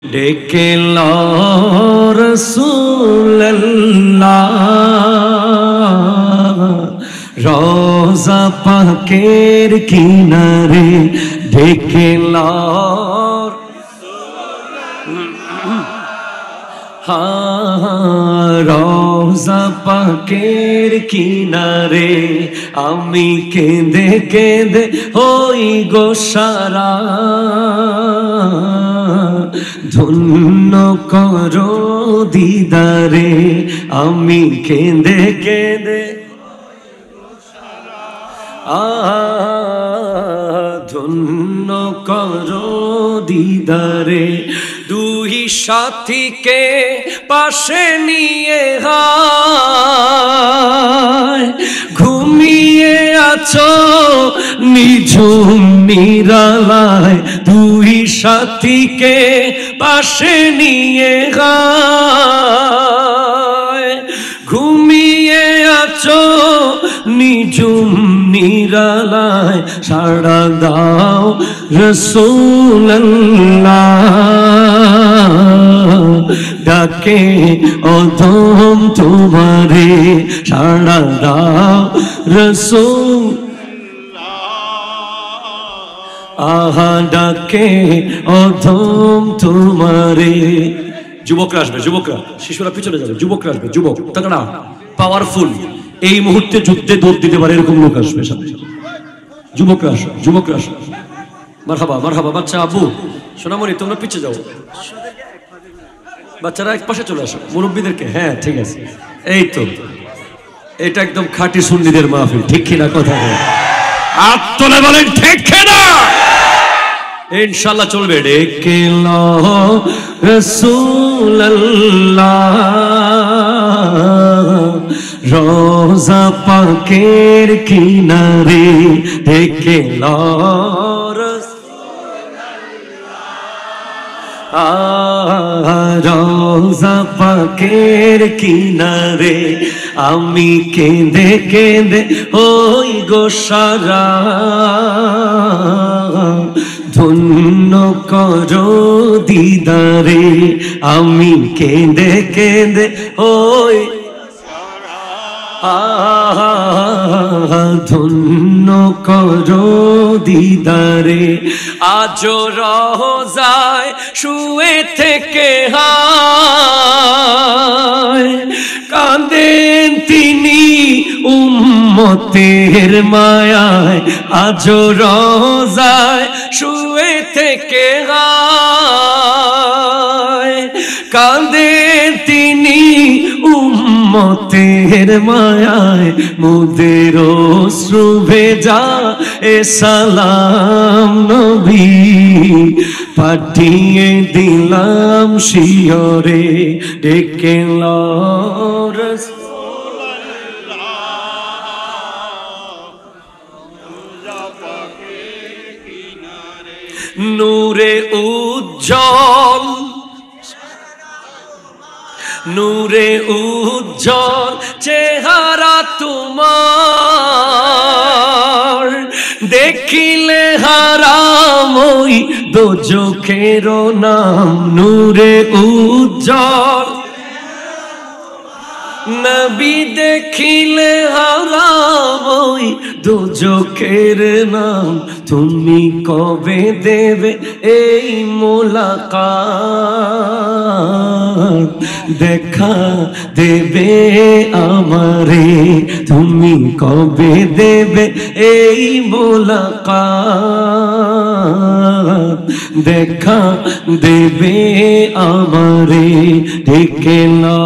ডেকে লো রাসূলুল্লাহ রওজা পাকের কিনারে ডেকে লো রওজা পাকের কিনারে আমি কেঁদে কেঁদে হই গো সারা ধন্য করো দিদারে আমি কেঁদে কেঁদে ধন্য করো দিদারে দুই সাথীকে পাশে নিয়ে ঘুমিয়ে আছো নিঝুম নিরালায় দুই সাথীকে পাশে নিয়ে ঘুমিয়ে আছো নিঝুম নিরালায় সাড়া দাও রাসূলুল্লাহ ডাকে অধম তোমারে সাড়া দাও রাসূলুল্লাহ ডাকে অধম তোমারে। যুবকরা আসবে, যুবকরা, শিশুরা পিছনে যাবে, যুবকরা আসবে, যুবক তাগড়া পাওয়ারফুল এই মুহূর্তে যুদ্ধে দৌড় দিতে পারে এরকম লোক আসবে সামনে। যুবকরা আসো, যুবকরা আসো। মারহাবা মারহাবা। বাচ্চা আবু সোনামণি তোমরা পিছিয়ে যাও, বাচ্চারা এক পাশে চলে আসো, মুরব্বীদেরকে। হ্যাঁ ঠিক আছে, এই তো এটা একদম খাঁটি সুন্নিদের মাহফিল, ঠিক কিনা কথা আত্মলে বলেন ঠিক কিনা? ইনশাআল্লাহ চলবে। ডেকে লো রাসূলুল্লাহ রওজা পাকের কিনারে ডেকে লো রওজা পাকের কিনারে আমি কেঁদে কেঁদে ওই গো সারা ধন্য করো দিদারে আমি কেঁদে কেঁদে ওই ধন্য করো দিদারে আজ রওজায় শুয়ে থেকে কাঁদেন তিনি উম্মতের মায়ায় আজ রওজায় শুয়ে থেকে কাঁদেন তিনি উম্মতের মায়ায় মুদের অশ্রু ভেজা এ সালাম নবী পাঠিয়ে দিলাম শিয়রে ডেকে লো নূরে উজ্জ্বল নূরে উজ্জ্বল চেহারা তোমার দেখিলে হারাম ওই দোজখের নাম নূরে উজ্জ্বল নবী দেখিলে হারাম ওই দোজখের নাম তুমি কবে দেবে এই মোলাকাত দেখা দেবে আমারে তুমি কবে দেবে এই মোলাকাত দেখা দেবে আমারে ডেকে লো